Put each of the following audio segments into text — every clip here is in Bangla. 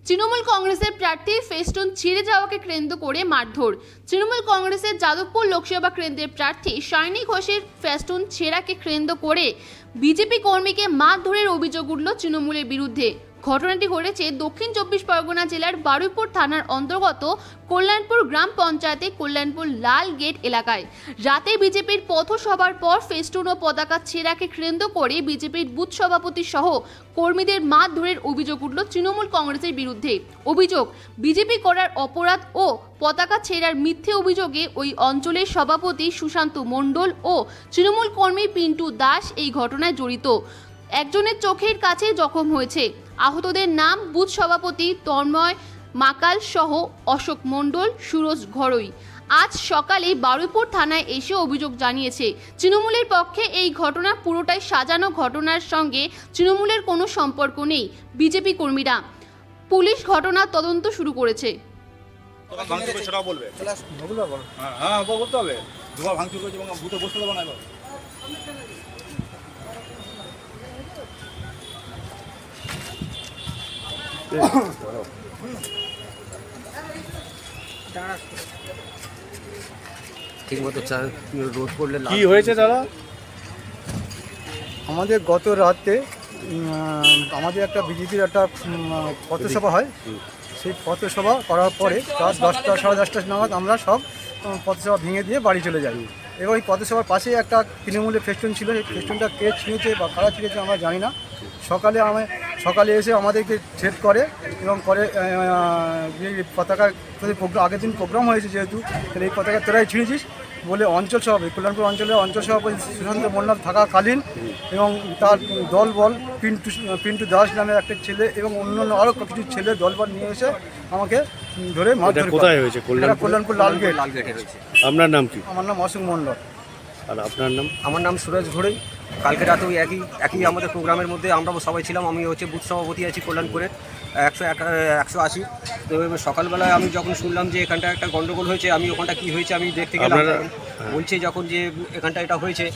তৃণমূল কংগ্রেসের প্রার্থী ফেস্টুন ছিঁড়ে যাওয়াকে কেন্দ্র করে মারধর। তৃণমূল কংগ্রেসের যাদবপুর লোকসভা কেন্দ্রের প্রার্থী সায়নী ঘোষের ফেস্টুন ছেঁড়াকে কেন্দ্র করে বিজেপি কর্মীকে মারধরের অভিযোগ উঠল তৃণমূলের বিরুদ্ধে। ঘটনাটি ঘটেছে দক্ষিণ 24 পরগনা জেলার বারুইপুর থানার অন্তর্গত কল্যাণপুর গ্রাম পঞ্চায়েতে কল্যাণপুর লাল গেট এলাকায়। রাতে বিজেপির পথসভার পর ফেস্টুন ও পতাকা ছেঁড়াকে কেন্দ্র করে বিজেপির বুথ সভাপতি সহ কর্মীদের মারধরের অভিযোগ উঠল তৃণমূল কংগ্রেসের বিরুদ্ধে। অভিযোগ, বিজেপি করার অপরাধ ও পতাকা ছেঁড়ার মিথ্যে অভিযোগে ওই অঞ্চলের সভাপতি সুশান্ত মণ্ডল ও তৃণমূল কর্মী পিন্টু দাস এই ঘটনায় জড়িত। একজনের চোখের কাছে জখম হয়েছে। আহতদের নাম বুথ সভাপতি তন্ময় মাকাল সহ অশোক মণ্ডল, সুরজ ঘরোই। আজ সকালে বারুইপুর থানায় এসে অভিযোগ জানিয়েছে। তৃণমূলের পক্ষে এই ঘটনা পুরোটাই সাজানো, ঘটনার সঙ্গে তৃণমূলের কোনো সম্পর্ক নেই বিজেপি কর্মীরা। পুলিশ ঘটনার তদন্ত শুরু করেছে। ঠিকমতো রোড করলে কি হয়েছে দাদা? আমাদের গত রাতে আমাদের একটা বিজেপির একটা পথসভা হয়। সেই পথসভা করার পরে রাত 10টা সাড়ে 10টা নাগাদ আমরা সব পথসভা ভেঙে দিয়ে বাড়ি চলে যাই। এবং এই পথসভার পাশে একটা তৃণমূলের ফেস্টুন ছিল। সেই ফেস্টুনটা কে ছিঁড়েছে বা কারা ছিঁড়েছে আমরা জানি না। সকালে এসে আমাদেরকে থ্রেট করে এবং পরে পতাকা আগের দিন প্রোগ্রাম হয়েছে, যেহেতু তাহলে এই পতাকা তোরাই ছিঁড়েছিস বলে অঞ্চল সভাপতি কল্যাণপুর অঞ্চলের অঞ্চল সভাপতি সুশান্ত মণ্ডল থাকাকালীন এবং তার দলবল পিন্টু দাস নামের একটা ছেলে এবং অন্যান্য আরও কিছু ছেলে দলবল নিয়ে এসে আমাকে ধরে মারধর করে। কোথায় হয়েছে? কল্যাণপুর লাল গেট। হয়েছে। আপনার নাম কি? আমার নাম অশোক মণ্ডল। আর আপনার নাম? আমার নাম সুরজ ঘোড়ই। কালকে রাতে ওই একই আমাদের প্রোগ্রামের মধ্যে আমরা সবাই ছিলাম। আমি হচ্ছে বুথ সভাপতি আছি কল্যাণপুরের 180। তো সকালবেলায় আমি যখন শুনলাম যে এখানটা একটা গন্ডগোল হয়েছে, আমি ওখানটা কী হয়েছে আমি দেখতে গেলাম। বলছে যখন যে এখানটা এটা হয়েছে,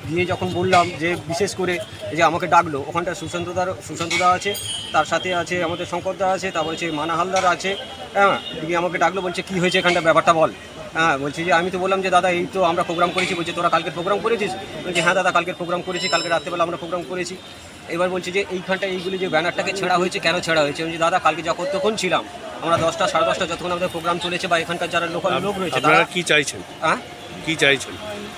গিয়ে যখন বললাম যে বিশেষ করে যে আমাকে ডাকলো, ওখানটা সুশান্তদা আছে, তার সাথে আছে আমাদের শঙ্করদা আছে, তারপর হচ্ছে মানা হালদার আছে। হ্যাঁ, দিয়ে আমাকে ডাকলো, বলছে কী হয়েছে এখানটা, ব্যাপারটা বল। হ্যাঁ, বলছি যে আমি তো বললাম যে দাদা এই তো আমরা প্রোগ্রাম করেছি। বলছে তোরা কালকে প্রোগ্রাম করেছিস? বলছি হ্যাঁ দাদা কালকে প্রোগ্রাম করেছি, কালকে রাত্রেবেলা আমরা প্রোগ্রাম করেছি। এবার বলছি যে এইখানটা এইগুলি যে ব্যানারটাকে ছেঁড়া হয়েছে, কেন ছেঁড়া হয়েছে? বলছি দাদা কালকে যখন ছিলাম আমরা 10টা সাড়ে 10টা যতক্ষণ আমাদের প্রোগ্রাম চলেছে বা এখানকার যারা লোকাল লোক রয়েছে, আপনারা কি চাইছেন? হ্যাঁ কি চাইছেন?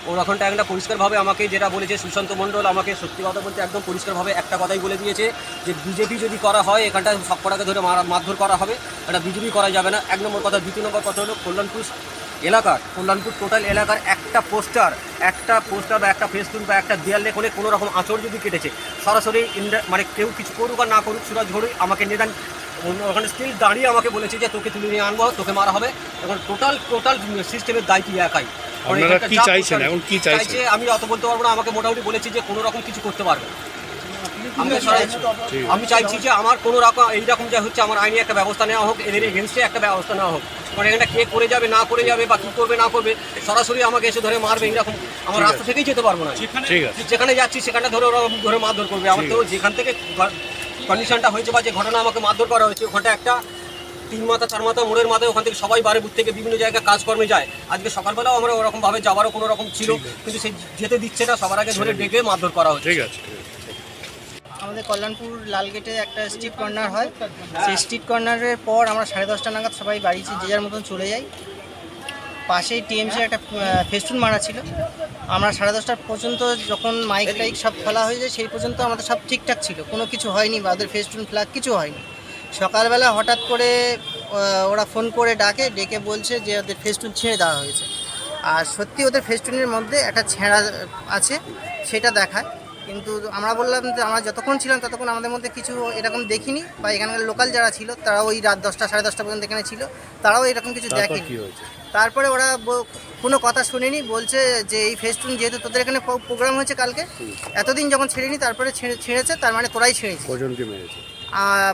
ওখানটা একটা পরিষ্কারভাবে আমাকে যেটা বলেছে সুশান্ত মণ্ডল, আমাকে সত্যি কথা বলতে একদম পরিষ্কারভাবে একটা কথাই বলে দিয়েছে যে বিজেপি যদি করা হয় এখানটা সব কটাকে ধরে মারধর করা হবে, এটা বিজেপি করা যাবে না। 1 নম্বর কথা। 2 নম্বর কথা হলো কল্যাণপুর টোটাল এলাকার একটা পোস্টার বা একটা ফেস্টুন বা একটা দেয়াল লেখনে কোনো রকম আঁচড় যদি কেটেছে, সরাসরি মানে কেউ কিছু করুক আর না করুক, সুরজ ঘড়ই আমাকে নিদান ওখানে স্টিল দাঁড়িয়ে আমাকে বলেছে যে তোকে তুলে নিয়ে আনবো, তোকে মারা হবে। এখন টোটাল সিস্টেমের দায়িত্ব একাই। আপনারা কি চাইছেন এখন? কি চাইছে আমি অত বলতে পারবো না। আমাকে মোটামুটি বলেছে যে কোনো রকম কিছু করতে পারবে না। আমি চাইছি যে আমার কোনো রকম এইরকম যা হচ্ছে আমার আইনি একটা ব্যবস্থা নেওয়া হোক, এদের এগেনস্টে একটা ব্যবস্থা নেওয়া হোক। কারণ এখানটা কে করে যাবে না করে যাবে বা কী করবে না করবে, সরাসরি আমাকে এসে ধরে মারবে, এইরকম আমার রাস্তা থেকেই যেতে পারবো না। ঠিক আছে, যেখানে যাচ্ছি সেখানটা ধরে মারধর করবে। আমার তো যেখান থেকে কন্ডিশনটা হয়েছে বা যে ঘটনা আমাকে মারধর করা হয়েছে, ওখানটা একটা 3 মাথা 4 মাথা মোড়ের মাথায়, ওখান থেকে সবাই বারে বুথ থেকে বিভিন্ন জায়গায় কাজকর্মে যায়। আজকে সকালবেলাও আমরা ওরকমভাবে যাওয়ারও কোনো রকম ছিল, কিন্তু সেই যেতে দিচ্ছে না, সবার আগে ধরে ডেকে মারধর করা হচ্ছে। ঠিক আছে। আমাদের কল্যাণপুর লালগেটে একটা স্ট্রিট কর্নার হয়। সেই স্ট্রিট কর্নারের পর আমরা 10:30 নাগাদ সবাই বাড়ি যে যার মতন চলে যাই। পাশেই টিএমসির একটা ফেস্টুন মারা ছিল। আমরা 10:30 পর্যন্ত যখন মাইক টাইক সব খোলা হয়ে যায় সেই পর্যন্ত আমাদের সব ঠিকঠাক ছিল, কোনো কিছু হয়নি বা ওদের ফেস্টুন ফ্ল্যাগ কিছু হয়নি। সকালবেলা হঠাৎ করে ওরা ফোন করে ডেকে বলছে যে ওদের ফেস্টুন ছেড়ে দেওয়া হয়েছে। আর সত্যি ওদের ফেস্টুনের মধ্যে একটা ছেঁড়া আছে, সেটা দেখায়। কিন্তু আমরা বললাম যে আমরা যতক্ষণ ছিলাম ততক্ষণ আমাদের মধ্যে কিছু এরকম দেখিনি, বা এখানকার লোকাল যারা ছিল তারা ওই রাত 10টা সাড়ে 10টা পর্যন্ত এখানে ছিল, তারাও এরকম কিছু দেখেনি। তারপরে ওরা কোনো কথা শুনেনি, বলছে যে এই ফেস্টুন যেহেতু তোদের এখানে প্রোগ্রাম হয়েছে কালকে, এতদিন যখন ছেড়েনি তারপরে ছেড়েছে, তার মানে তোরাই ছেড়েছে। কজনকে মেরেছে?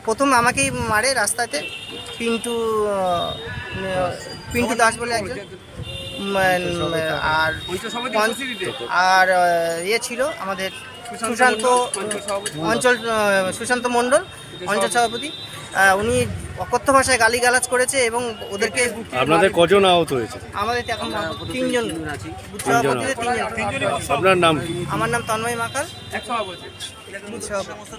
প্রথম আমাকেই মারে রাস্তাতে, পিন্টু দাস বলে একজন, আর ইয়ে ছিল আমাদের সুশান্ত মণ্ডল, অঞ্চল সভাপতি। উনি অকথ্য ভাষায় গালিগালাজ করেছে এবং ওদেরকে আপনাদের কজন আহত হয়েছে? আমাদের এখন 3 জন আছি। বুথ সভাপতিদের 3 জন। আপনার নাম কি? আমার নাম তন্ময় মাকাল, বুথ সভাপতি।